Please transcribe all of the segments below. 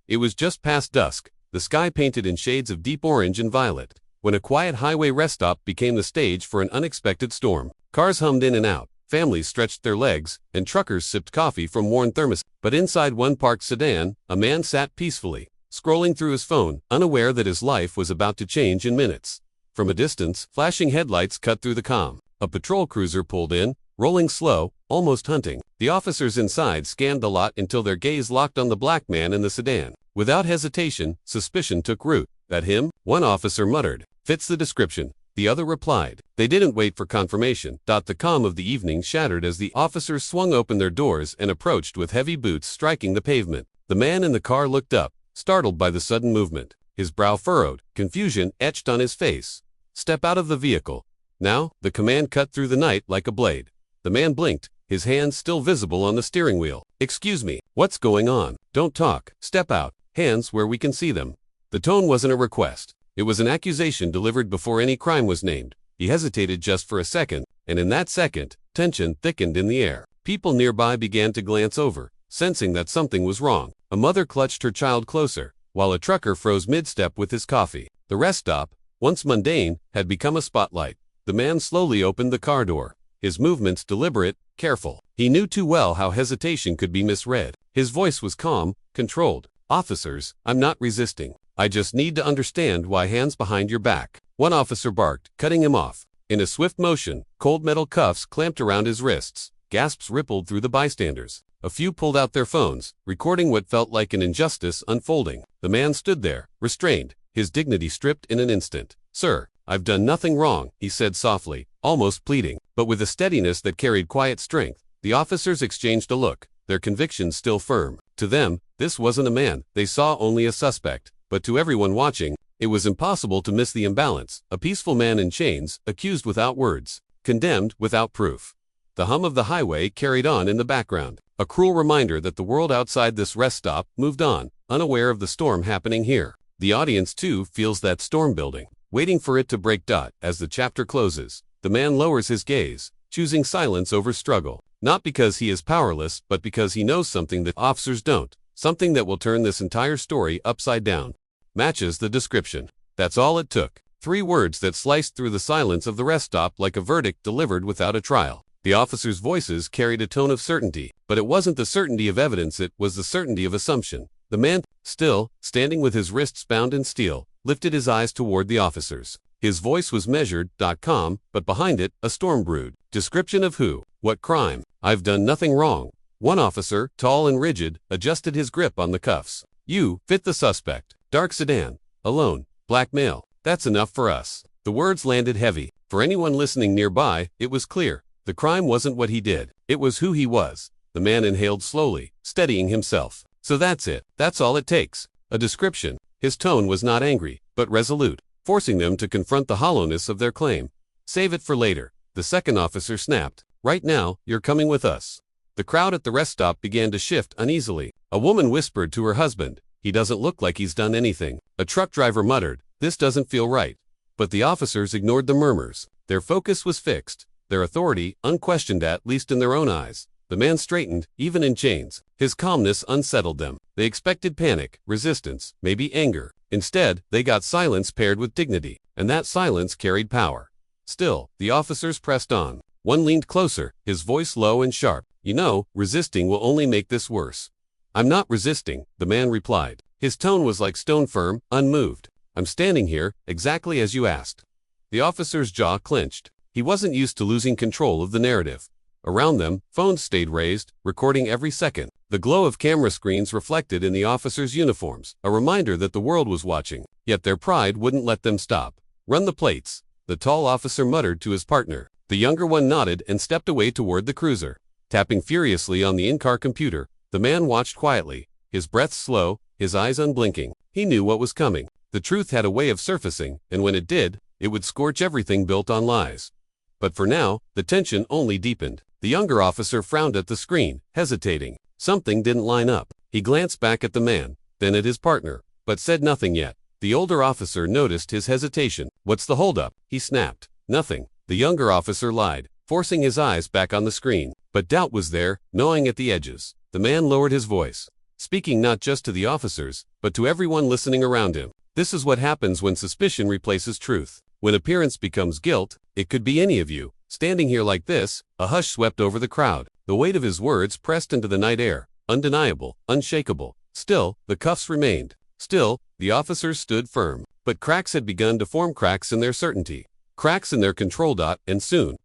It was just past dusk, the sky painted in shades of deep orange and violet, when a quiet highway rest stop became the stage for an unexpected storm. Cars hummed in and out, families stretched their legs, and truckers sipped coffee from worn thermos. But inside one parked sedan, a man sat peacefully, scrolling through his phone, unaware that his life was about to change in minutes. From a distance, flashing headlights cut through the calm. A patrol cruiser pulled in, rolling slow, almost hunting. The officers inside scanned the lot until their gaze locked on the black man in the sedan. Without hesitation, suspicion took root. "That him?" one officer muttered. "Fits the description," the other replied. They didn't wait for confirmation. The calm of the evening shattered as the officers swung open their doors and approached with heavy boots striking the pavement. The man in the car looked up, startled by the sudden movement. His brow furrowed, confusion etched on his face. "Step out of the vehicle." Now, the command cut through the night like a blade. The man blinked, his hands still visible on the steering wheel. "Excuse me, what's going on?" "Don't talk, step out, hands where we can see them." The tone wasn't a request. It was an accusation delivered before any crime was named. He hesitated just for a second, and in that second, tension thickened in the air. People nearby began to glance over, sensing that something was wrong. A mother clutched her child closer, while a trucker froze mid-step with his coffee. The rest stop, once mundane, had become a spotlight. The man slowly opened the car door, his movements deliberate, careful. He knew too well how hesitation could be misread. His voice was calm, controlled. "Officers, I'm not resisting. I just need to understand why hands behind your back." One officer barked, cutting him off. In a swift motion, cold metal cuffs clamped around his wrists. Gasps rippled through the bystanders. A few pulled out their phones, recording what felt like an injustice unfolding. The man stood there, restrained, his dignity stripped in an instant. "Sir, I've done nothing wrong," he said softly, almost pleading, but with a steadiness that carried quiet strength. The officers exchanged a look, their convictions still firm. To them, this wasn't a man, they saw only a suspect. But to everyone watching, it was impossible to miss the imbalance. A peaceful man in chains, accused without words, condemned without proof. The hum of the highway carried on in the background, a cruel reminder that the world outside this rest stop moved on, unaware of the storm happening here. The audience too feels that storm building, waiting for it to break. As the chapter closes, the man lowers his gaze, choosing silence over struggle, not because he is powerless, but because he knows something that officers don't, something that will turn this entire story upside down. Matches the description. That's all it took. 3 words that sliced through the silence of the rest stop like a verdict delivered without a trial. The officers' voices carried a tone of certainty, but it wasn't the certainty of evidence, it was the certainty of assumption. The man, still, standing with his wrists bound in steel, lifted his eyes toward the officers. His voice was measured, calm, but behind it, a storm brewed. Description of who? What crime? "I've done nothing wrong." One officer, tall and rigid, adjusted his grip on the cuffs. "You fit the suspect. Dark sedan, alone, black male. That's enough for us." The words landed heavy. For anyone listening nearby, it was clear. The crime wasn't what he did. It was who he was. The man inhaled slowly, steadying himself. "So that's it. That's all it takes. A description." His tone was not angry, but resolute, forcing them to confront the hollowness of their claim. "Save it for later," the second officer snapped. "Right now, you're coming with us." The crowd at the rest stop began to shift uneasily. A woman whispered to her husband, "He doesn't look like he's done anything." A truck driver muttered, "This doesn't feel right." But the officers ignored the murmurs. Their focus was fixed, their authority unquestioned, at least in their own eyes. The man straightened, even in chains. His calmness unsettled them. They expected panic, resistance, maybe anger. Instead, they got silence paired with dignity, and that silence carried power. Still, the officers pressed on. One leaned closer, his voice low and sharp. "You know, resisting will only make this worse." "I'm not resisting," the man replied. His tone was like stone firm, unmoved. "I'm standing here, exactly as you asked." The officer's jaw clenched. He wasn't used to losing control of the narrative. Around them, phones stayed raised, recording every second. The glow of camera screens reflected in the officers' uniforms, a reminder that the world was watching. Yet their pride wouldn't let them stop. "Run the plates," the tall officer muttered to his partner. The younger one nodded and stepped away toward the cruiser. Tapping furiously on the in-car computer, the man watched quietly, his breath slow, his eyes unblinking. He knew what was coming. The truth had a way of surfacing, and when it did, it would scorch everything built on lies. But for now, the tension only deepened. The younger officer frowned at the screen, hesitating. Something didn't line up. He glanced back at the man, then at his partner, but said nothing yet. The older officer noticed his hesitation. "What's the holdup?" he snapped. "Nothing." The younger officer lied, forcing his eyes back on the screen. But doubt was there, gnawing at the edges. The man lowered his voice. speaking not just to the officers, but to everyone listening around him. This is what happens when suspicion replaces truth. When appearance becomes guilt, it could be any of you. Standing here like this, a hush swept over the crowd. The weight of his words pressed into the night air, undeniable, unshakable. Still, the cuffs remained. Still, the officers stood firm. But cracks had begun to form, cracks in their certainty. Cracks in their control. And soon,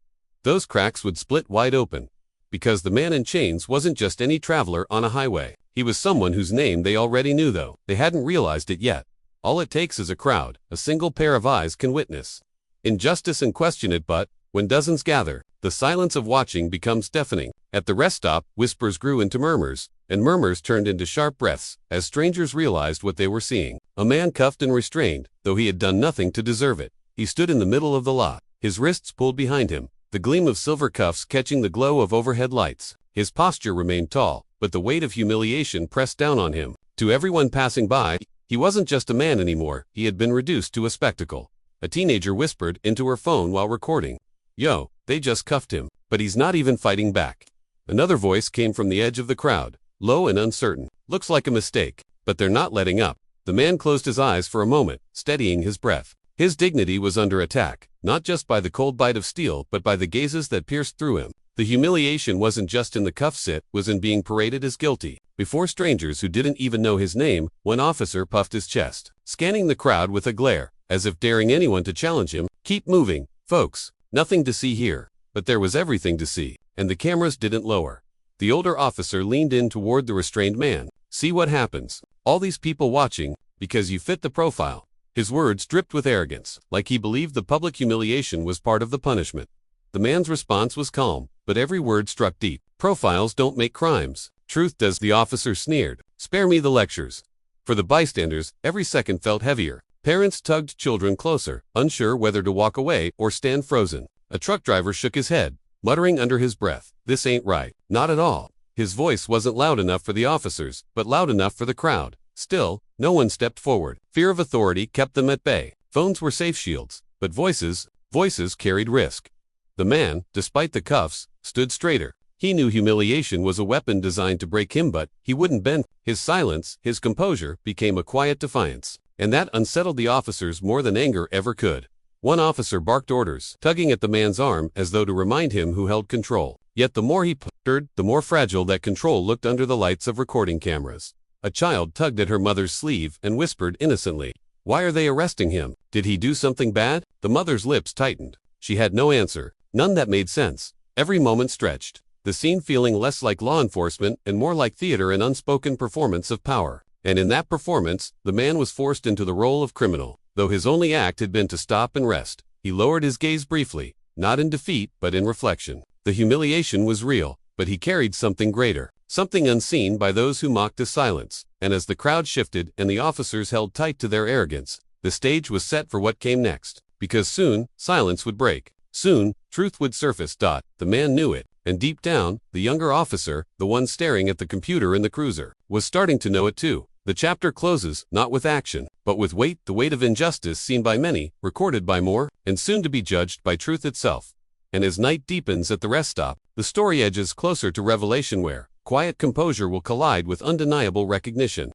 those cracks would split wide open. Because the man in chains wasn't just any traveler on a highway. He was someone whose name they already knew, though they hadn't realized it yet. All it takes is a crowd, a single pair of eyes can witness injustice and question it, but when dozens gather, the silence of watching becomes deafening. At the rest stop, whispers grew into murmurs, and murmurs turned into sharp breaths as strangers realized what they were seeing. A man cuffed and restrained, though he had done nothing to deserve it. He stood in the middle of the lot, his wrists pulled behind him, the gleam of silver cuffs catching the glow of overhead lights. His posture remained tall, but the weight of humiliation pressed down on him. To everyone passing by, he wasn't just a man anymore, he had been reduced to a spectacle. A teenager whispered into her phone while recording, "Yo, they just cuffed him, but he's not even fighting back." Another voice came from the edge of the crowd, low and uncertain. "Looks like a mistake, but they're not letting up." The man closed his eyes for a moment, steadying his breath. His dignity was under attack, not just by the cold bite of steel, but by the gazes that pierced through him. The humiliation wasn't just in the cuffs, it was in being paraded as guilty. Before strangers who didn't even know his name, one officer puffed his chest, scanning the crowd with a glare, as if daring anyone to challenge him. "Keep moving, folks. Nothing to see here." But there was everything to see, and the cameras didn't lower. The older officer leaned in toward the restrained man. "See what happens. All these people watching, because you fit the profile." His words dripped with arrogance, like he believed the public humiliation was part of the punishment. The man's response was calm, but every word struck deep. "Profiles don't make crimes. Truth does," the officer sneered. "Spare me the lectures." For the bystanders, every second felt heavier. Parents tugged children closer, unsure whether to walk away or stand frozen. A truck driver shook his head, muttering under his breath, "This ain't right." Not at all. His voice wasn't loud enough for the officers, but loud enough for the crowd. Still, no one stepped forward. Fear of authority kept them at bay. Phones were safe shields, but voices carried risk. The man, despite the cuffs, stood straighter. He knew humiliation was a weapon designed to break him, but he wouldn't bend. His silence, his composure, became a quiet defiance. And that unsettled the officers more than anger ever could. One officer barked orders, tugging at the man's arm as though to remind him who held control. Yet the more he puttered, the more fragile that control looked under the lights of recording cameras. A child tugged at her mother's sleeve and whispered innocently, "Why are they arresting him? Did he do something bad?" The mother's lips tightened. She had no answer, none that made sense. Every moment stretched, the scene feeling less like law enforcement and more like theater, an unspoken performance of power. And in that performance, the man was forced into the role of criminal. Though his only act had been to stop and rest, he lowered his gaze briefly, not in defeat but in reflection. The humiliation was real, but he carried something greater, something unseen by those who mocked his silence. And as the crowd shifted and the officers held tight to their arrogance, the stage was set for what came next. Because soon, silence would break. Soon, truth would surface. The man knew it, and deep down, the younger officer, the one staring at the computer in the cruiser, was starting to know it too. The chapter closes, not with action, but with weight, the weight of injustice seen by many, recorded by more, and soon to be judged by truth itself. And as night deepens at the rest stop, the story edges closer to revelation, where quiet composure will collide with undeniable recognition.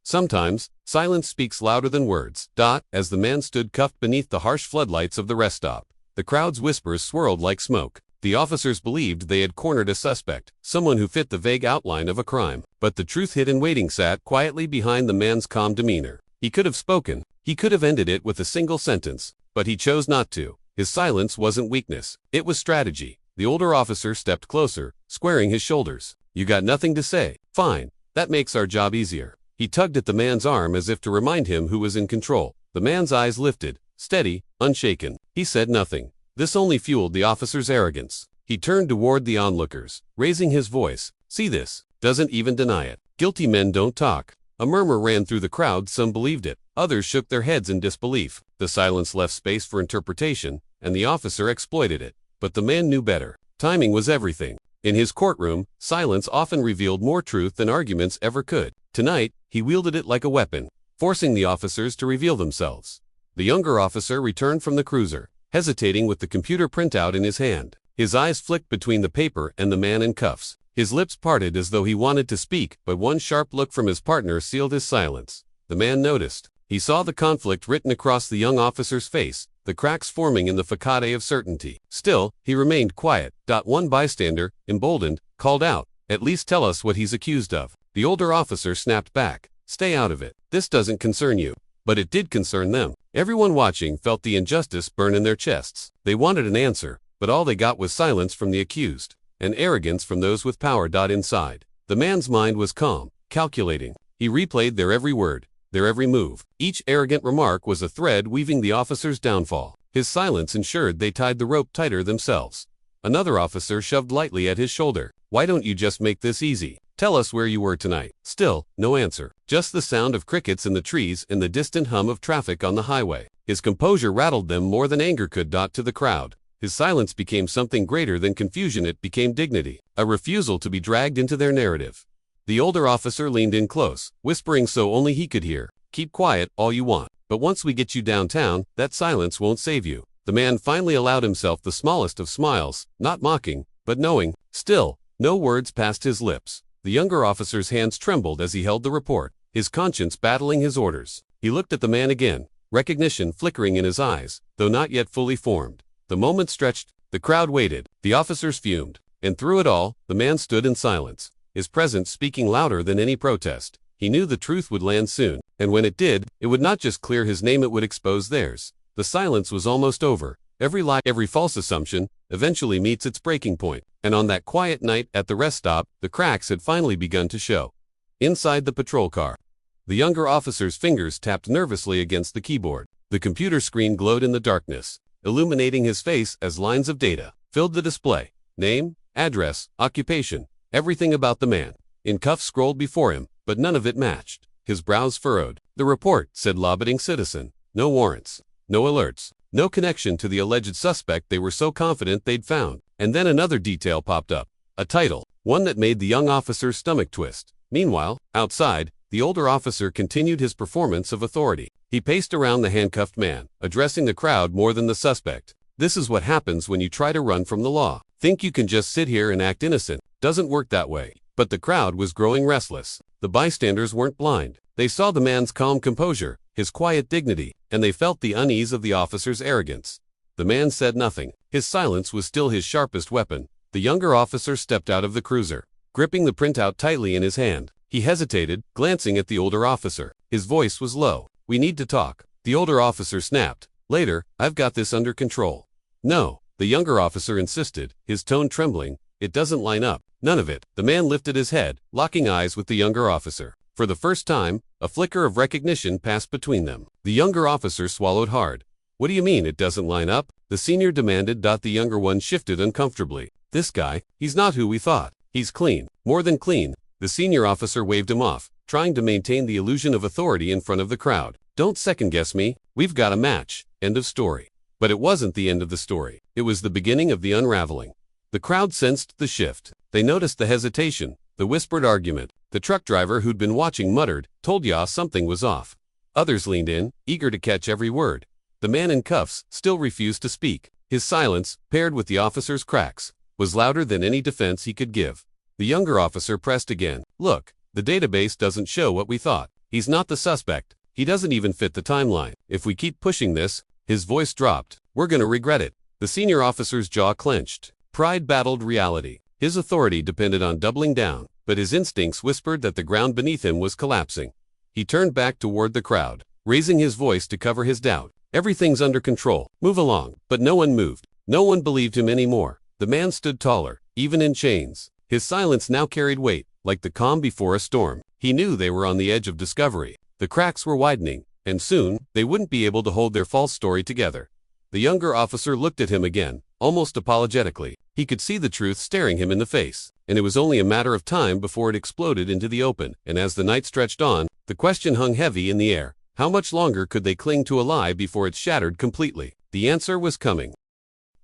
Sometimes, silence speaks louder than words. As the man stood cuffed beneath the harsh floodlights of the rest stop, the crowd's whispers swirled like smoke. The officers believed they had cornered a suspect, someone who fit the vague outline of a crime. But the truth hidden waiting sat quietly behind the man's calm demeanor. He could have spoken. He could have ended it with a single sentence. But he chose not to. His silence wasn't weakness. It was strategy. The older officer stepped closer, squaring his shoulders. "You got nothing to say? Fine. That makes our job easier." He tugged at the man's arm as if to remind him who was in control. The man's eyes lifted, steady, unshaken. He said nothing. This only fueled the officer's arrogance. He turned toward the onlookers, raising his voice. "See this? Doesn't even deny it. Guilty men don't talk." A murmur ran through the crowd. Some believed it. Others shook their heads in disbelief. The silence left space for interpretation, and the officer exploited it. But the man knew better. Timing was everything. In his courtroom, silence often revealed more truth than arguments ever could. Tonight, he wielded it like a weapon, forcing the officers to reveal themselves. The younger officer returned from the cruiser, hesitating with the computer printout in his hand. His eyes flicked between the paper and the man in cuffs. His lips parted as though he wanted to speak, but one sharp look from his partner sealed his silence. The man noticed. He saw the conflict written across the young officer's face, the cracks forming in the facade of certainty. Still, he remained quiet. One bystander, emboldened, called out, "At least tell us what he's accused of." The older officer snapped back, "Stay out of it. This doesn't concern you." But it did concern them. Everyone watching felt the injustice burn in their chests. They wanted an answer, but all they got was silence from the accused, and arrogance from those with power. Inside, the man's mind was calm, calculating. He replayed their every word, their every move. Each arrogant remark was a thread weaving the officer's downfall. His silence ensured they tied the rope tighter themselves. Another officer shoved lightly at his shoulder. "Why don't you just make this easy? Tell us where you were tonight." Still, no answer. Just the sound of crickets in the trees and the distant hum of traffic on the highway. His composure rattled them more than anger could. To the crowd, his silence became something greater than confusion. It became dignity, a refusal to be dragged into their narrative. The older officer leaned in close, whispering so only he could hear, "Keep quiet all you want, but once we get you downtown, that silence won't save you." The man finally allowed himself the smallest of smiles, not mocking, but knowing. Still, no words passed his lips. The younger officer's hands trembled as he held the report, his conscience battling his orders. He looked at the man again, recognition flickering in his eyes, though not yet fully formed. The moment stretched, the crowd waited, the officers fumed, and through it all, the man stood in silence, his presence speaking louder than any protest. He knew the truth would land soon, and when it did, it would not just clear his name, it would expose theirs. The silence was almost over. Every lie, every false assumption, eventually meets its breaking point. And on that quiet night at the rest stop, the cracks had finally begun to show. Inside the patrol car, the younger officer's fingers tapped nervously against the keyboard. The computer screen glowed in the darkness, illuminating his face as lines of data filled the display. Name, address, occupation, everything about the man. In cuffs scrolled before him, but none of it matched. His brows furrowed. "The report," said law-abiding citizen. "No warrants, no alerts, no connection to the alleged suspect they were so confident they'd found." And then another detail popped up. A title, one that made the young officer's stomach twist. Meanwhile, outside, the older officer continued his performance of authority. He paced around the handcuffed man, addressing the crowd more than the suspect. "This is what happens when you try to run from the law. Think you can just sit here and act innocent. Doesn't work that way." But the crowd was growing restless. The bystanders weren't blind. They saw the man's calm composure, his quiet dignity, and they felt the unease of the officer's arrogance. The man said nothing. His silence was still his sharpest weapon. The younger officer stepped out of the cruiser, gripping the printout tightly in his hand. He hesitated, glancing at the older officer. His voice was low. "We need to talk." The older officer snapped. "Later, I've got this under control." "No," the younger officer insisted, his tone trembling. "It doesn't line up. None of it." The man lifted his head, locking eyes with the younger officer. For the first time, a flicker of recognition passed between them. The younger officer swallowed hard. "What do you mean it doesn't line up?" the senior demanded. The younger one shifted uncomfortably. "This guy, he's not who we thought. He's clean, more than clean." The senior officer waved him off, trying to maintain the illusion of authority in front of the crowd. "Don't second-guess me. We've got a match." End of story. But it wasn't the end of the story. It was the beginning of the unraveling. The crowd sensed the shift. They noticed the hesitation, the whispered argument. The truck driver who'd been watching muttered, "Told ya something was off." Others leaned in, eager to catch every word. The man in cuffs still refused to speak. His silence, paired with the officer's cracks, was louder than any defense he could give. The younger officer pressed again. "Look, the database doesn't show what we thought. He's not the suspect. He doesn't even fit the timeline. If we keep pushing this," his voice dropped, "we're gonna regret it." The senior officer's jaw clenched. Pride battled reality. His authority depended on doubling down, but his instincts whispered that the ground beneath him was collapsing. He turned back toward the crowd, raising his voice to cover his doubt. "Everything's under control. Move along." But no one moved. No one believed him anymore. The man stood taller, even in chains. His silence now carried weight, like the calm before a storm. He knew they were on the edge of discovery. The cracks were widening, and soon, they wouldn't be able to hold their false story together. The younger officer looked at him again, almost apologetically. He could see the truth staring him in the face, and it was only a matter of time before it exploded into the open. And as the night stretched on, the question hung heavy in the air. How much longer could they cling to a lie before it shattered completely? The answer was coming.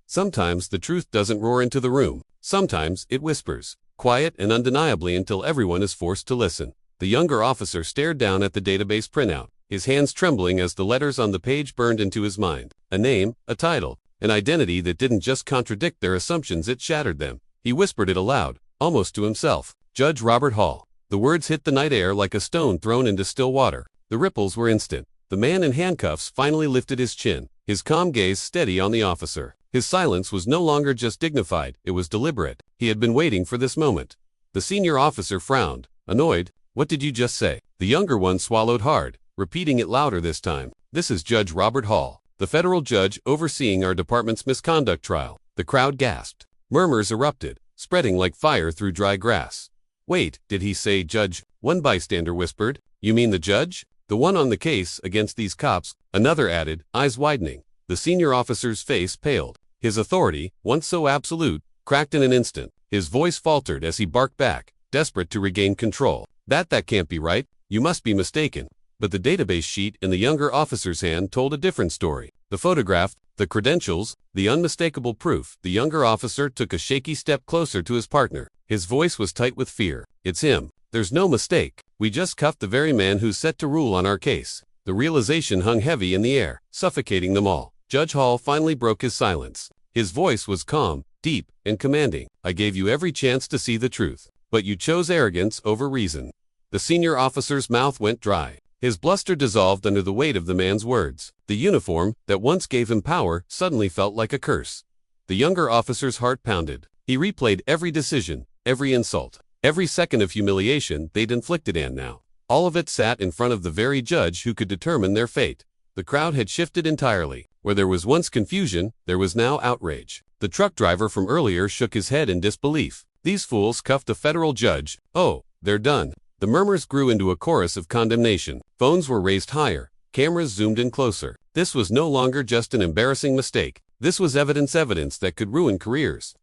Sometimes the truth doesn't roar into the room. Sometimes it whispers, quiet and undeniably, until everyone is forced to listen. The younger officer stared down at the database printout, his hands trembling as the letters on the page burned into his mind. A name, a title, an identity that didn't just contradict their assumptions, it shattered them. He whispered it aloud, almost to himself. Judge Robert Hall. The words hit the night air like a stone thrown into still water. The ripples were instant. The man in handcuffs finally lifted his chin, his calm gaze steady on the officer. His silence was no longer just dignified, it was deliberate. He had been waiting for this moment. The senior officer frowned, annoyed. What did you just say? The younger one swallowed hard, repeating it louder this time. This is Judge Robert Hall, the federal judge overseeing our department's misconduct trial. The crowd gasped. Murmurs erupted, spreading like fire through dry grass. Wait, did he say judge? One bystander whispered. You mean the judge? The one on the case against these cops? Another added, eyes widening. The senior officer's face paled. His authority, once so absolute, cracked in an instant. His voice faltered as he barked back, desperate to regain control. That can't be right. You must be mistaken. But the database sheet in the younger officer's hand told a different story. The photograph, the credentials, the unmistakable proof. The younger officer took a shaky step closer to his partner. His voice was tight with fear. It's him. There's no mistake. We just cuffed the very man who's set to rule on our case. The realization hung heavy in the air, suffocating them all. Judge Hall finally broke his silence. His voice was calm, deep, and commanding. I gave you every chance to see the truth, but you chose arrogance over reason. The senior officer's mouth went dry. His bluster dissolved under the weight of the man's words. The uniform, that once gave him power, suddenly felt like a curse. The younger officer's heart pounded. He replayed every decision, every insult, every second of humiliation they'd inflicted, and now, all of it sat in front of the very judge who could determine their fate. The crowd had shifted entirely. Where there was once confusion, there was now outrage. The truck driver from earlier shook his head in disbelief. These fools cuffed a federal judge. Oh, they're done. The murmurs grew into a chorus of condemnation. Phones were raised higher. Cameras zoomed in closer. This was no longer just an embarrassing mistake. This was evidence that could ruin careers.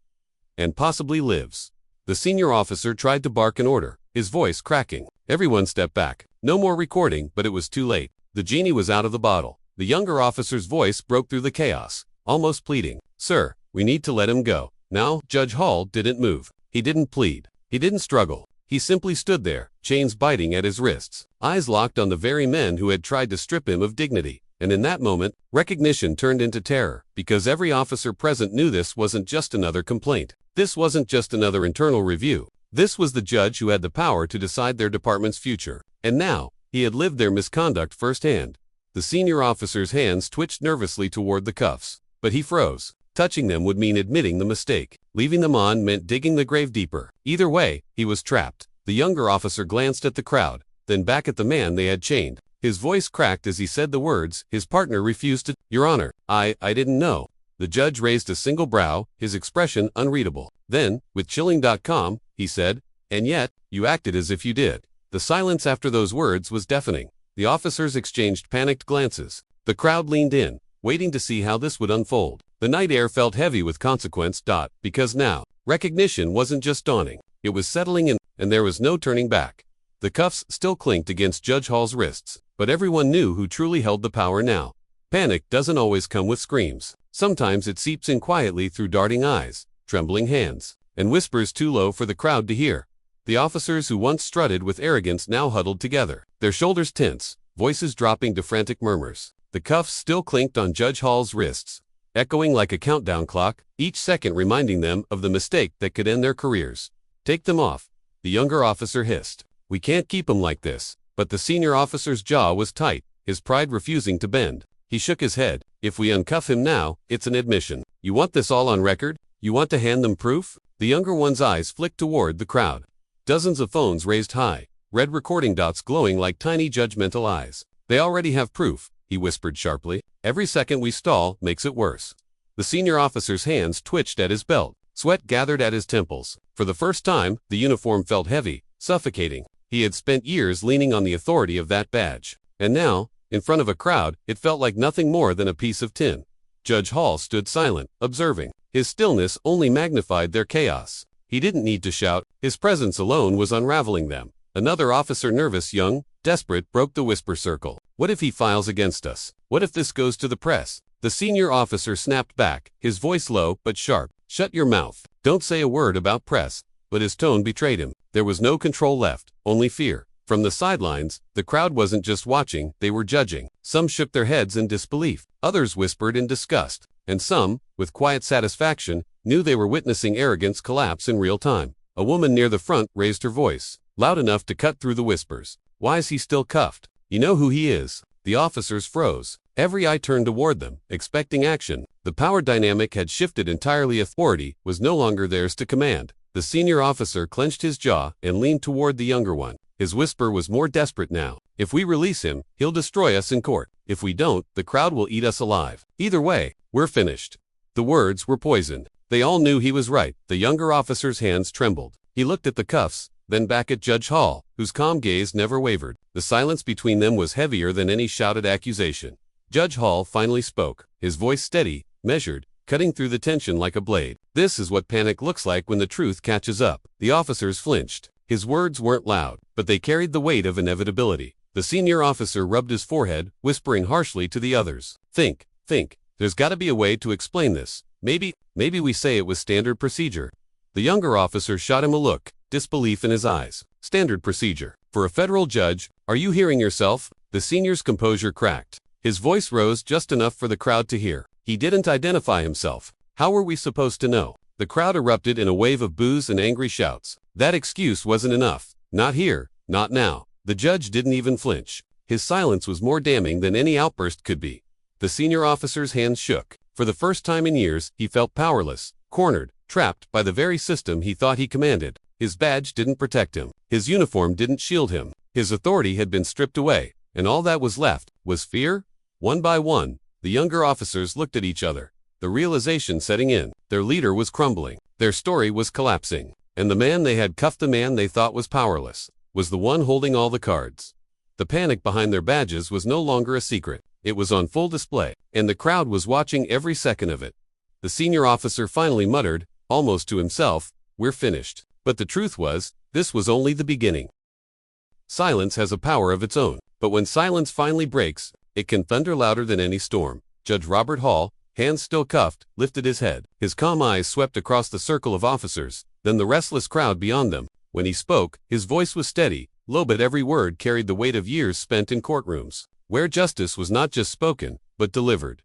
And possibly lives. The senior officer tried to bark an order, his voice cracking. Everyone stepped back. No more recording, but it was too late. The genie was out of the bottle. The younger officer's voice broke through the chaos, almost pleading. Sir, we need to let him go. Now, Judge Hall didn't move. He didn't plead. He didn't struggle. He simply stood there, chains biting at his wrists, eyes locked on the very men who had tried to strip him of dignity. And in that moment, recognition turned into terror, because every officer present knew this wasn't just another complaint. This wasn't just another internal review. This was the judge who had the power to decide their department's future. And now, he had lived their misconduct firsthand. The senior officer's hands twitched nervously toward the cuffs, but he froze. Touching them would mean admitting the mistake. Leaving them on meant digging the grave deeper. Either way, he was trapped. The younger officer glanced at the crowd, then back at the man they had chained. His voice cracked as he said the words. His partner refused to. Your Honor, I didn't know. The judge raised a single brow, his expression unreadable. Then, with chilling.com, he said, and yet, you acted as if you did. The silence after those words was deafening. The officers exchanged panicked glances. The crowd leaned in, waiting to see how this would unfold. The night air felt heavy with consequence. Because now, recognition wasn't just dawning. It was settling in, and there was no turning back. The cuffs still clinked against Judge Hall's wrists, but everyone knew who truly held the power now. Panic doesn't always come with screams. Sometimes it seeps in quietly through darting eyes, trembling hands, and whispers too low for the crowd to hear. The officers who once strutted with arrogance now huddled together, their shoulders tense, voices dropping to frantic murmurs. The cuffs still clinked on Judge Hall's wrists, echoing like a countdown clock, each second reminding them of the mistake that could end their careers. Take them off, the younger officer hissed. We can't keep him like this. But the senior officer's jaw was tight, his pride refusing to bend. He shook his head. If we uncuff him now, it's an admission. You want this all on record? You want to hand them proof? The younger one's eyes flicked toward the crowd. Dozens of phones raised high, red recording dots glowing like tiny judgmental eyes. They already have proof, he whispered sharply. Every second we stall makes it worse. The senior officer's hands twitched at his belt. Sweat gathered at his temples. For the first time, the uniform felt heavy, suffocating. He had spent years leaning on the authority of that badge. And now, in front of a crowd, it felt like nothing more than a piece of tin. Judge Hall stood silent, observing. His stillness only magnified their chaos. He didn't need to shout. His presence alone was unraveling them. Another officer, nervous, young, desperate, broke the whisper circle. What if he files against us? What if this goes to the press? The senior officer snapped back, his voice low but sharp. Shut your mouth. Don't say a word about press. But his tone betrayed him. There was no control left, only fear. From the sidelines, the crowd wasn't just watching, they were judging. Some shook their heads in disbelief. Others whispered in disgust. And some, with quiet satisfaction, knew they were witnessing arrogance collapse in real time. A woman near the front raised her voice, loud enough to cut through the whispers. "Why is he still cuffed? You know who he is." The officers froze. Every eye turned toward them, expecting action. The power dynamic had shifted entirely. Authority was no longer theirs to command. The senior officer clenched his jaw and leaned toward the younger one. His whisper was more desperate now. "If we release him, he'll destroy us in court. If we don't, the crowd will eat us alive. Either way, we're finished." The words were poisoned. They all knew he was right. The younger officer's hands trembled. He looked at the cuffs, then back at Judge Hall, whose calm gaze never wavered. The silence between them was heavier than any shouted accusation. Judge Hall finally spoke, his voice steady, measured, cutting through the tension like a blade. "This is what panic looks like when the truth catches up." The officers flinched. His words weren't loud, but they carried the weight of inevitability. The senior officer rubbed his forehead, whispering harshly to the others. Think. There's gotta be a way to explain this. Maybe we say it was standard procedure." The younger officer shot him a look, disbelief in his eyes. "Standard procedure? For a federal judge? Are you hearing yourself?" The senior's composure cracked. His voice rose just enough for the crowd to hear. He didn't identify himself. How were we supposed to know? The crowd erupted in a wave of boos and angry shouts. That excuse wasn't enough. Not here, not now. The judge didn't even flinch. His silence was more damning than any outburst could be. The senior officer's hands shook. For the first time in years, he felt powerless, cornered, trapped by the very system he thought he commanded. His badge didn't protect him. His uniform didn't shield him. His authority had been stripped away, and all that was left was fear. One by one, the younger officers looked at each other, the realization setting in. Their leader was crumbling. Their story was collapsing. And the man they had cuffed, the man they thought was powerless, was the one holding all the cards. The panic behind their badges was no longer a secret. It was on full display, and the crowd was watching every second of it. The senior officer finally muttered, almost to himself, "We're finished." But the truth was, this was only the beginning. Silence has a power of its own, but when silence finally breaks, it can thunder louder than any storm. Judge Robert Hall, hands still cuffed, lifted his head. His calm eyes swept across the circle of officers, then the restless crowd beyond them. When he spoke, his voice was steady, low, but every word carried the weight of years spent in courtrooms, where justice was not just spoken, but delivered.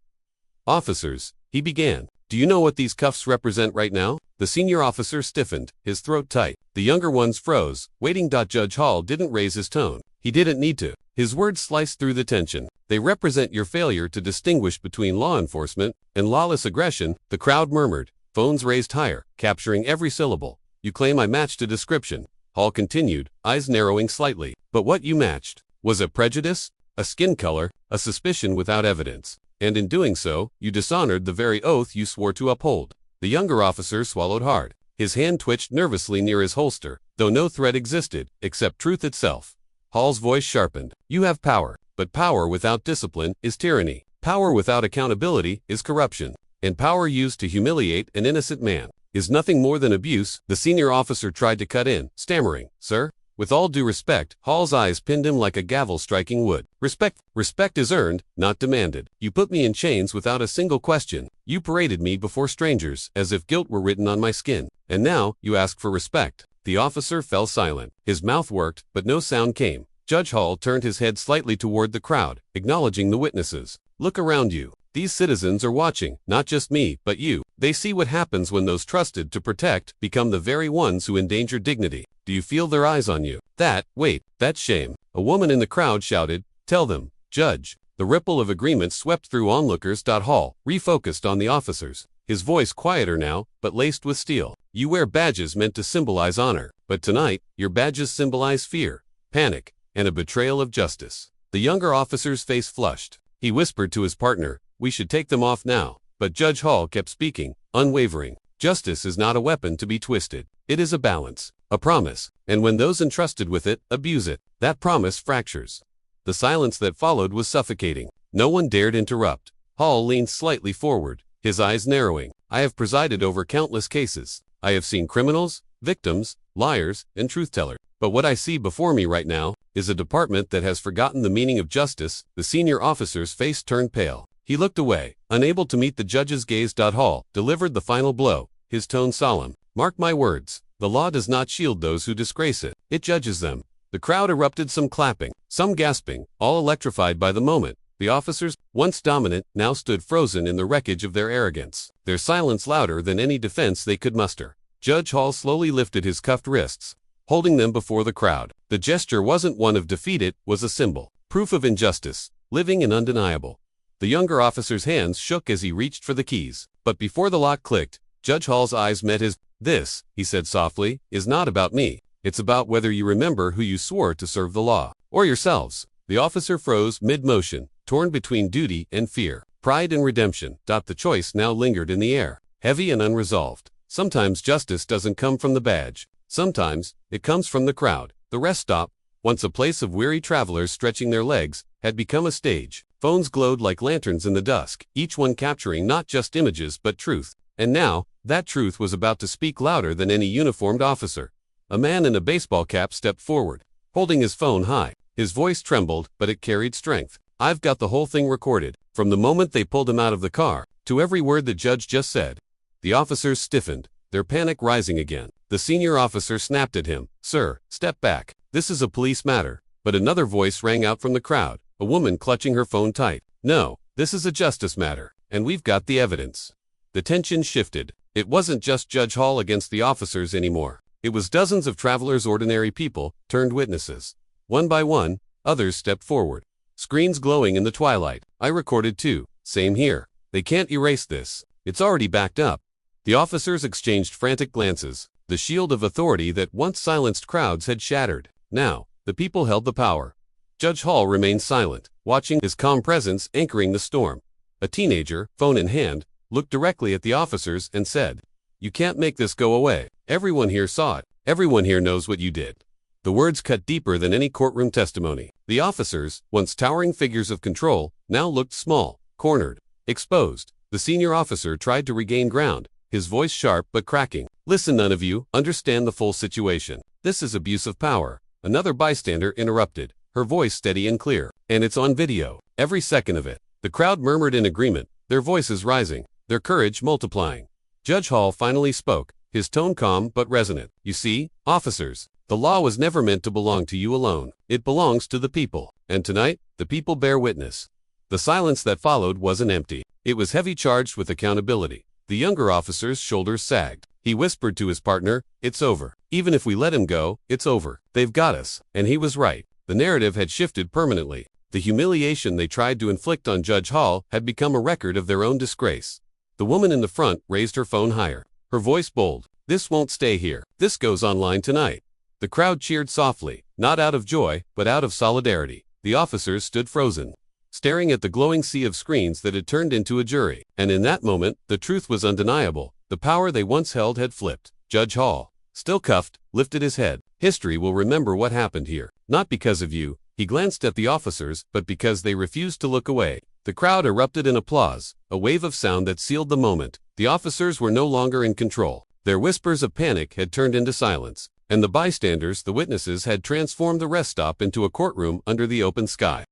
"Officers," he began, "do you know what these cuffs represent right now?" The senior officer stiffened, his throat tight. The younger ones froze, waiting. Judge Hall didn't raise his tone. He didn't need to. His words sliced through the tension. "They represent your failure to distinguish between law enforcement and lawless aggression." The crowd murmured, phones raised higher, capturing every syllable. "You claim I matched a description," Hall continued, eyes narrowing slightly. "But what you matched was a prejudice, a skin color, a suspicion without evidence. And in doing so, you dishonored the very oath you swore to uphold." The younger officer swallowed hard. His hand twitched nervously near his holster, though no threat existed, except truth itself. Hall's voice sharpened. "You have power, but power without discipline is tyranny. Power without accountability is corruption. And power used to humiliate an innocent man is nothing more than abuse." The senior officer tried to cut in, stammering, "Sir?" With all due respect, Hall's eyes pinned him like a gavel striking wood. Respect is earned, not demanded. You put me in chains without a single question. You paraded me before strangers, as if guilt were written on my skin. And now, you ask for respect." The officer fell silent. His mouth worked, but no sound came. Judge Hall turned his head slightly toward the crowd, acknowledging the witnesses. "Look around you. These citizens are watching, not just me, but you. They see what happens when those trusted to protect become the very ones who endanger dignity. Do you feel their eyes on you? That's shame." A woman in the crowd shouted, "Tell them, Judge." The ripple of agreement swept through onlookers. Hall refocused on the officers, his voice quieter now, but laced with steel. "You wear badges meant to symbolize honor, but tonight, your badges symbolize fear, panic, and a betrayal of justice." The younger officer's face flushed. He whispered to his partner, "We should take them off now." But Judge Hall kept speaking, unwavering. "Justice is not a weapon to be twisted. It is a balance, a promise, and when those entrusted with it abuse it, that promise fractures." The silence that followed was suffocating. No one dared interrupt. Hall leaned slightly forward, his eyes narrowing. "I have presided over countless cases. I have seen criminals, victims, liars, and truth-tellers. But what I see before me right now is a department that has forgotten the meaning of justice." The senior officer's face turned pale. He looked away, unable to meet the judge's gaze. Hall delivered the final blow, his tone solemn. "Mark my words, the law does not shield those who disgrace it. It judges them." The crowd erupted, some clapping, some gasping, all electrified by the moment. The officers, once dominant, now stood frozen in the wreckage of their arrogance, their silence louder than any defense they could muster. Judge Hall slowly lifted his cuffed wrists, holding them before the crowd. The gesture wasn't one of defeat, it was a symbol. Proof of injustice, living and undeniable. The younger officer's hands shook as he reached for the keys. But before the lock clicked, Judge Hall's eyes met his. "This," he said softly, "is not about me. It's about whether you remember who you swore to serve the law. Or yourselves." The officer froze mid-motion, torn between duty and fear, pride and redemption. The choice now lingered in the air, heavy and unresolved. Sometimes justice doesn't come from the badge. Sometimes it comes from the crowd. The rest stop, once a place of weary travelers stretching their legs, had become a stage. Phones glowed like lanterns in the dusk, each one capturing not just images but truth. And now, that truth was about to speak louder than any uniformed officer. A man in a baseball cap stepped forward, holding his phone high. His voice trembled, but it carried strength. "I've got the whole thing recorded, from the moment they pulled him out of the car, to every word the judge just said." The officers stiffened, their panic rising again. The senior officer snapped at him. "Sir, step back. This is a police matter." But another voice rang out from the crowd, a woman clutching her phone tight. "No, this is a justice matter, and we've got the evidence." The tension shifted. It wasn't just Judge Hall against the officers anymore. It was dozens of travelers, ordinary people, turned witnesses. One by one, others stepped forward, screens glowing in the twilight. "I recorded too. Same here. They can't erase this. It's already backed up." The officers exchanged frantic glances. The shield of authority that once silenced crowds had shattered. Now, the people held the power. Judge Hall remained silent, watching his calm presence anchoring the storm. A teenager, phone in hand, looked directly at the officers and said, "You can't make this go away. Everyone here saw it. Everyone here knows what you did." The words cut deeper than any courtroom testimony. The officers, once towering figures of control, now looked small, cornered, exposed. The senior officer tried to regain ground, his voice sharp but cracking. "Listen, none of you understand the full situation. This is abuse of power." Another bystander interrupted, her voice steady and clear. "And it's on video. Every second of it." The crowd murmured in agreement, their voices rising, their courage multiplying. Judge Hall finally spoke, his tone calm but resonant. "You see, officers, the law was never meant to belong to you alone. It belongs to the people. And tonight, the people bear witness." The silence that followed wasn't empty. It was heavy, charged with accountability. The younger officer's shoulders sagged. He whispered to his partner, "It's over. Even if we let him go, it's over. They've got us." And he was right. The narrative had shifted permanently. The humiliation they tried to inflict on Judge Hall had become a record of their own disgrace. The woman in the front raised her phone higher, her voice bold. "This won't stay here. This goes online tonight." The crowd cheered softly, not out of joy, but out of solidarity. The officers stood frozen, staring at the glowing sea of screens that had turned into a jury. And in that moment, the truth was undeniable. The power they once held had flipped. Judge Hall, still cuffed, lifted his head. "History will remember what happened here. Not because of you," he glanced at the officers, "but because they refused to look away." The crowd erupted in applause, a wave of sound that sealed the moment. The officers were no longer in control. Their whispers of panic had turned into silence, and the bystanders, the witnesses, had transformed the rest stop into a courtroom under the open sky.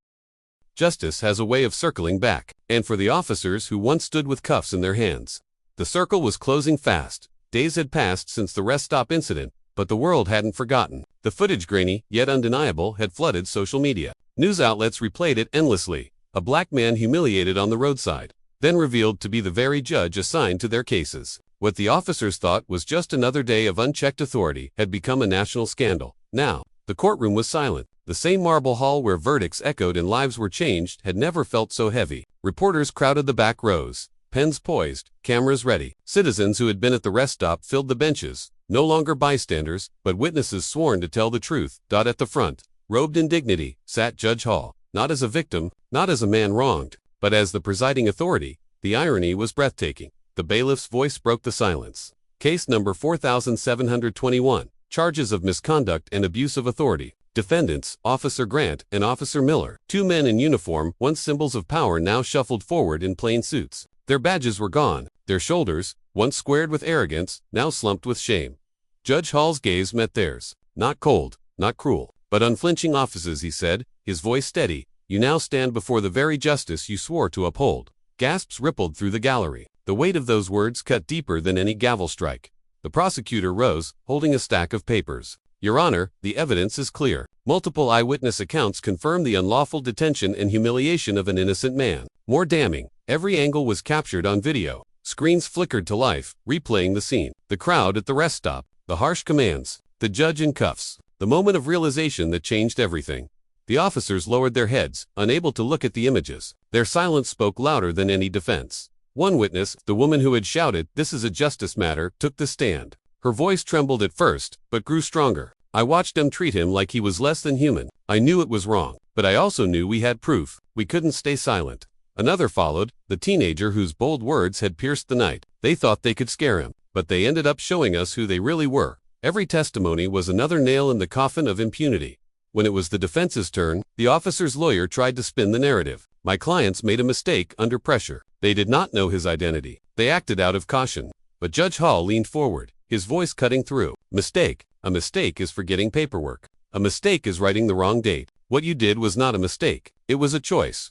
Justice has a way of circling back, and for the officers who once stood with cuffs in their hands, the circle was closing fast. Days had passed since the rest stop incident, but the world hadn't forgotten. The footage, grainy yet undeniable, had flooded social media. News outlets replayed it endlessly. A black man humiliated on the roadside, then revealed to be the very judge assigned to their cases. What the officers thought was just another day of unchecked authority had become a national scandal. Now, the courtroom was silent. The same marble hall where verdicts echoed and lives were changed had never felt so heavy. Reporters crowded the back rows, pens poised, cameras ready. Citizens who had been at the rest stop filled the benches, no longer bystanders, but witnesses sworn to tell the truth. At the front, robed in dignity, sat Judge Hall, not as a victim, not as a man wronged, but as the presiding authority. The irony was breathtaking. The bailiff's voice broke the silence. "Case number 4721, charges of misconduct and abuse of authority. Defendants, Officer Grant and Officer Miller, two men in uniform, once symbols of power, now shuffled forward in plain suits. Their badges were gone, their shoulders, once squared with arrogance, now slumped with shame. Judge Hall's gaze met theirs. Not cold, not cruel, but unflinching. "Officers," he said, his voice steady, "you now stand before the very justice you swore to uphold." Gasps rippled through the gallery. The weight of those words cut deeper than any gavel strike. The prosecutor rose, holding a stack of papers. "Your Honor, the evidence is clear. Multiple eyewitness accounts confirm the unlawful detention and humiliation of an innocent man. More damning, every angle was captured on video. Screens flickered to life, replaying the scene. The crowd at the rest stop, the harsh commands, the judge in cuffs, the moment of realization that changed everything. The officers lowered their heads, unable to look at the images. Their silence spoke louder than any defense. One witness, the woman who had shouted, "This is a justice matter," took the stand. Her voice trembled at first, but grew stronger. "I watched them treat him like he was less than human. I knew it was wrong, but I also knew we had proof. We couldn't stay silent." Another followed, the teenager whose bold words had pierced the night. They thought they could scare him, but they ended up showing us who they really were. Every testimony was another nail in the coffin of impunity. When it was the defense's turn, the officer's lawyer tried to spin the narrative. "My clients made a mistake under pressure. They did not know his identity. They acted out of caution." But Judge Hall leaned forward, his voice cutting through. "Mistake. A mistake is forgetting paperwork. A mistake is writing the wrong date. What you did was not a mistake. It was a choice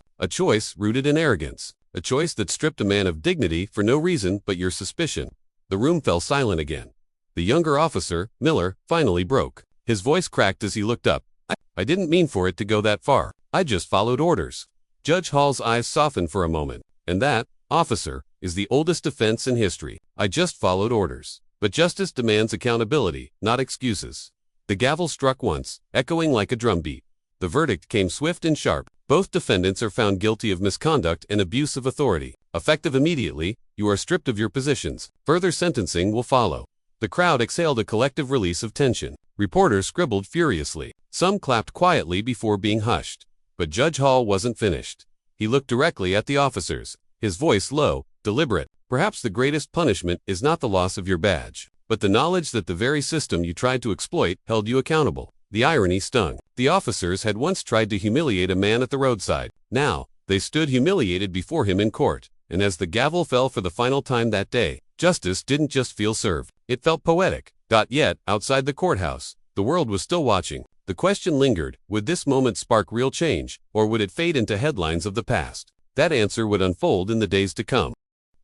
rooted in arrogance, a choice that stripped a man of dignity for no reason but your suspicion." The room fell silent again. The younger officer, Miller, finally broke. His voice cracked as he looked up. I didn't mean for it to go that far. I just followed orders." Judge Hall's eyes softened for a moment. "And that, officer, is the oldest defense in history. I just followed orders. But justice demands accountability, not excuses." The gavel struck once, echoing like a drumbeat. The verdict came swift and sharp. Both defendants are found guilty of misconduct and abuse of authority. Effective immediately, you are stripped of your positions. Further sentencing will follow. The crowd exhaled a collective release of tension. Reporters scribbled furiously. Some clapped quietly before being hushed. But Judge Hall wasn't finished. He looked directly at the officers, his voice low, deliberate. "Perhaps the greatest punishment is not the loss of your badge, but the knowledge that the very system you tried to exploit held you accountable." The irony stung. The officers had once tried to humiliate a man at the roadside. Now, they stood humiliated before him in court. And as the gavel fell for the final time that day, justice didn't just feel served. It felt poetic. Yet, outside the courthouse, the world was still watching. The question lingered, would this moment spark real change, or would it fade into headlines of the past? That answer would unfold in the days to come.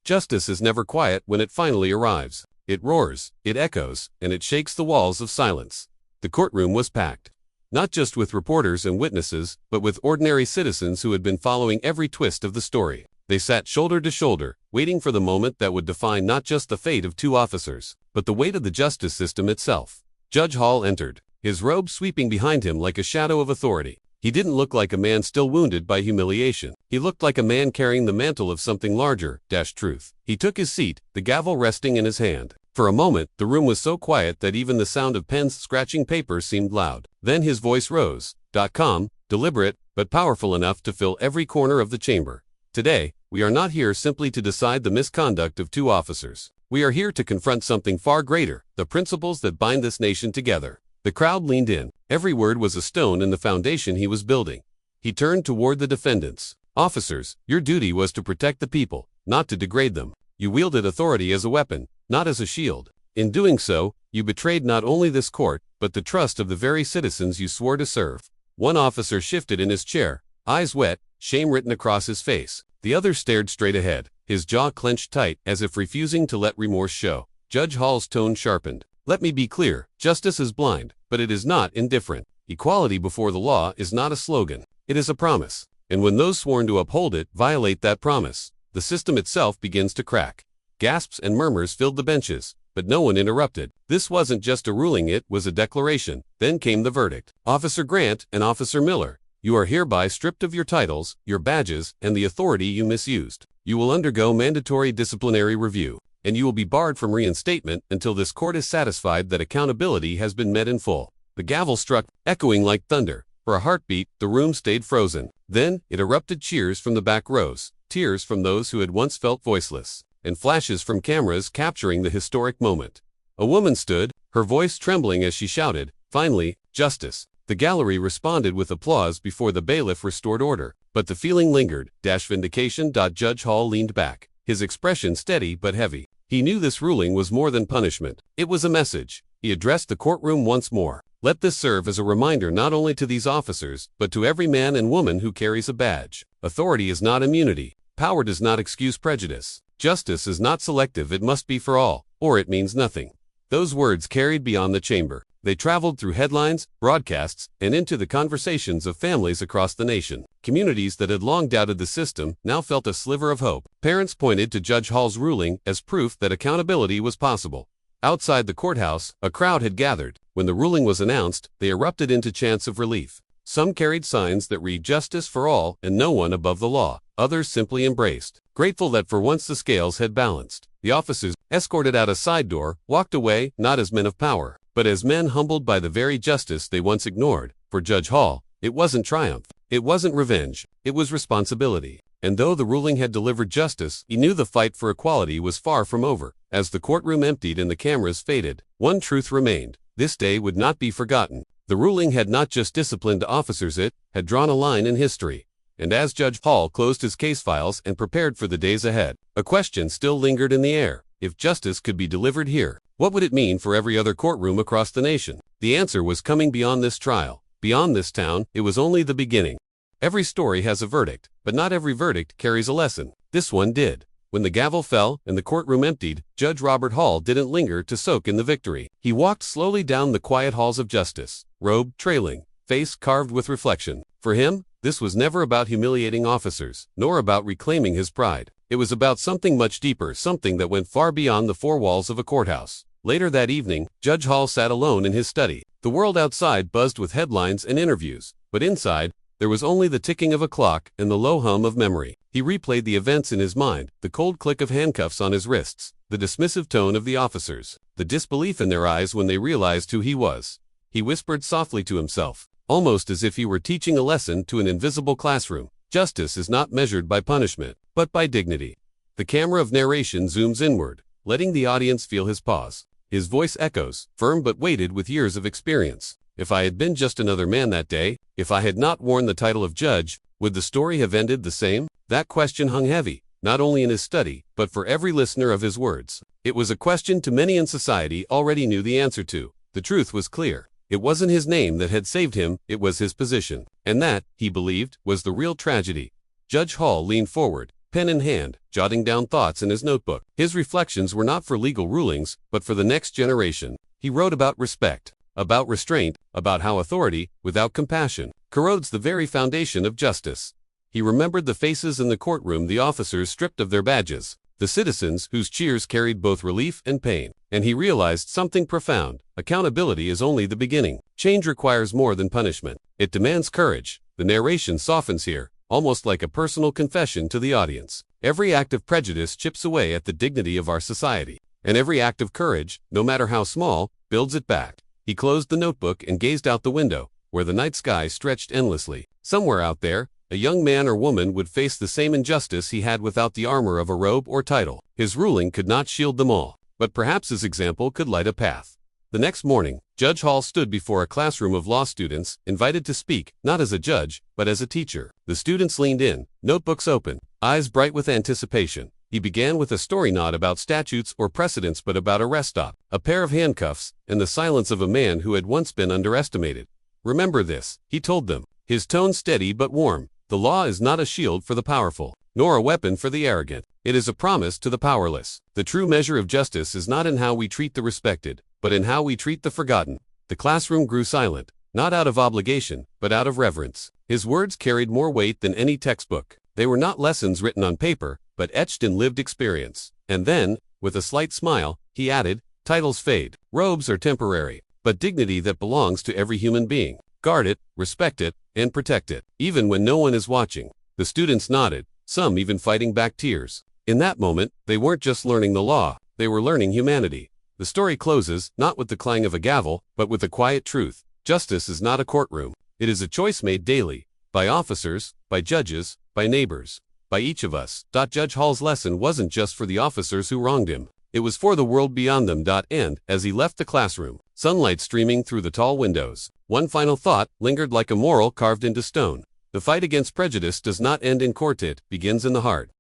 Justice is never quiet when it finally arrives. It roars, it echoes, and it shakes the walls of silence. The courtroom was packed. Not just with reporters and witnesses, but with ordinary citizens who had been following every twist of the story. They sat shoulder to shoulder, waiting for the moment that would define not just the fate of two officers, but the weight of the justice system itself. Judge Hall entered, his robe sweeping behind him like a shadow of authority. He didn't look like a man still wounded by humiliation. He looked like a man carrying the mantle of something larger, truth. He took his seat, the gavel resting in his hand. For a moment, the room was so quiet that even the sound of pens scratching paper seemed loud. Then his voice rose, calm, deliberate, but powerful enough to fill every corner of the chamber. "Today, we are not here simply to decide the misconduct of two officers. We are here to confront something far greater, the principles that bind this nation together." The crowd leaned in. Every word was a stone in the foundation he was building. He turned toward the defendants. "Officers, your duty was to protect the people, not to degrade them. You wielded authority as a weapon, not as a shield. In doing so, you betrayed not only this court, but the trust of the very citizens you swore to serve." One officer shifted in his chair, eyes wet, shame written across his face. The other stared straight ahead, his jaw clenched tight as if refusing to let remorse show. Judge Hall's tone sharpened. "Let me be clear, justice is blind, but it is not indifferent. Equality before the law is not a slogan. It is a promise. And when those sworn to uphold it violate that promise, the system itself begins to crack." Gasps and murmurs filled the benches, but no one interrupted. This wasn't just a ruling, it was a declaration. Then came the verdict. "Officer Grant and Officer Miller, you are hereby stripped of your titles, your badges, and the authority you misused. You will undergo mandatory disciplinary review, and you will be barred from reinstatement until this court is satisfied that accountability has been met in full." The gavel struck, echoing like thunder. For a heartbeat, the room stayed frozen. Then, it erupted. Cheers from the back rows, tears from those who had once felt voiceless, and flashes from cameras capturing the historic moment. A woman stood, her voice trembling as she shouted, "Finally, justice." The gallery responded with applause before the bailiff restored order, but the feeling lingered. Vindication. Judge Hall leaned back, his expression steady but heavy. He knew this ruling was more than punishment. It was a message. He addressed the courtroom once more. "Let this serve as a reminder not only to these officers, but to every man and woman who carries a badge. Authority is not immunity. Power does not excuse prejudice. Justice is not selective, it must be for all, or it means nothing." Those words carried beyond the chamber. They traveled through headlines, broadcasts, and into the conversations of families across the nation. Communities that had long doubted the system now felt a sliver of hope. Parents pointed to Judge Hall's ruling as proof that accountability was possible. Outside the courthouse, a crowd had gathered. When the ruling was announced, they erupted into chants of relief. Some carried signs that read "Justice for all" and "No one above the law." Others simply embraced, grateful that for once the scales had balanced. The officers, escorted out a side door, walked away not as men of power, but as men humbled by the very justice they once ignored. For Judge Hall, it wasn't triumph. It wasn't revenge. It was responsibility. And though the ruling had delivered justice, he knew the fight for equality was far from over. As the courtroom emptied and the cameras faded, one truth remained. This day would not be forgotten. The ruling had not just disciplined officers, it had drawn a line in history. And as Judge Hall closed his case files and prepared for the days ahead, a question still lingered in the air. If justice could be delivered here, what would it mean for every other courtroom across the nation? The answer was coming beyond this trial. Beyond this town, it was only the beginning. Every story has a verdict, but not every verdict carries a lesson. This one did. When the gavel fell and the courtroom emptied, Judge Robert Hall didn't linger to soak in the victory. He walked slowly down the quiet halls of justice, robe trailing, face carved with reflection. For him, this was never about humiliating officers, nor about reclaiming his pride. It was about something much deeper, something that went far beyond the four walls of a courthouse. Later that evening, Judge Hall sat alone in his study. The world outside buzzed with headlines and interviews, but inside, there was only the ticking of a clock and the low hum of memory. He replayed the events in his mind, the cold click of handcuffs on his wrists, the dismissive tone of the officers, the disbelief in their eyes when they realized who he was. He whispered softly to himself, almost as if he were teaching a lesson to an invisible classroom. Justice is not measured by punishment, but by dignity. The camera of narration zooms inward, letting the audience feel his pause. His voice echoes, firm but weighted with years of experience. If I had been just another man that day, if I had not worn the title of judge, would the story have ended the same? That question hung heavy, not only in his study, but for every listener of his words. It was a question too many in society already knew the answer to. The truth was clear. It wasn't his name that had saved him, it was his position. And that, he believed, was the real tragedy. Judge Hall leaned forward, pen in hand, jotting down thoughts in his notebook. His reflections were not for legal rulings, but for the next generation. He wrote about respect, about restraint, about how authority, without compassion, corrodes the very foundation of justice. He remembered the faces in the courtroom, the officers stripped of their badges, the citizens whose cheers carried both relief and pain. And he realized something profound. Accountability is only the beginning. Change requires more than punishment. It demands courage. The narration softens here, almost like a personal confession to the audience. Every act of prejudice chips away at the dignity of our society. And every act of courage, no matter how small, builds it back. He closed the notebook and gazed out the window, where the night sky stretched endlessly. Somewhere out there, a young man or woman would face the same injustice he had without the armor of a robe or title. His ruling could not shield them all, but perhaps his example could light a path. The next morning, Judge Hall stood before a classroom of law students, invited to speak, not as a judge, but as a teacher. The students leaned in, notebooks open, eyes bright with anticipation. He began with a story not about statutes or precedents but about a rest stop, a pair of handcuffs, and the silence of a man who had once been underestimated. Remember this, he told them, his tone steady but warm. The law is not a shield for the powerful, nor a weapon for the arrogant. It is a promise to the powerless. The true measure of justice is not in how we treat the respected, but in how we treat the forgotten. The classroom grew silent, not out of obligation, but out of reverence. His words carried more weight than any textbook. They were not lessons written on paper, but etched in lived experience. And then, with a slight smile, he added, titles fade, robes are temporary, but dignity that belongs to every human being. Guard it, respect it, and protect it, even when no one is watching. The students nodded, some even fighting back tears. In that moment, they weren't just learning the law, they were learning humanity. The story closes, not with the clang of a gavel, but with a quiet truth. Justice is not a courtroom. It is a choice made daily, by officers, by judges, by neighbors, by each of us. Judge Hall's lesson wasn't just for the officers who wronged him. It was for the world beyond them. And, as he left the classroom, sunlight streaming through the tall windows, one final thought lingered like a moral carved into stone. The fight against prejudice does not end in court, it begins in the heart.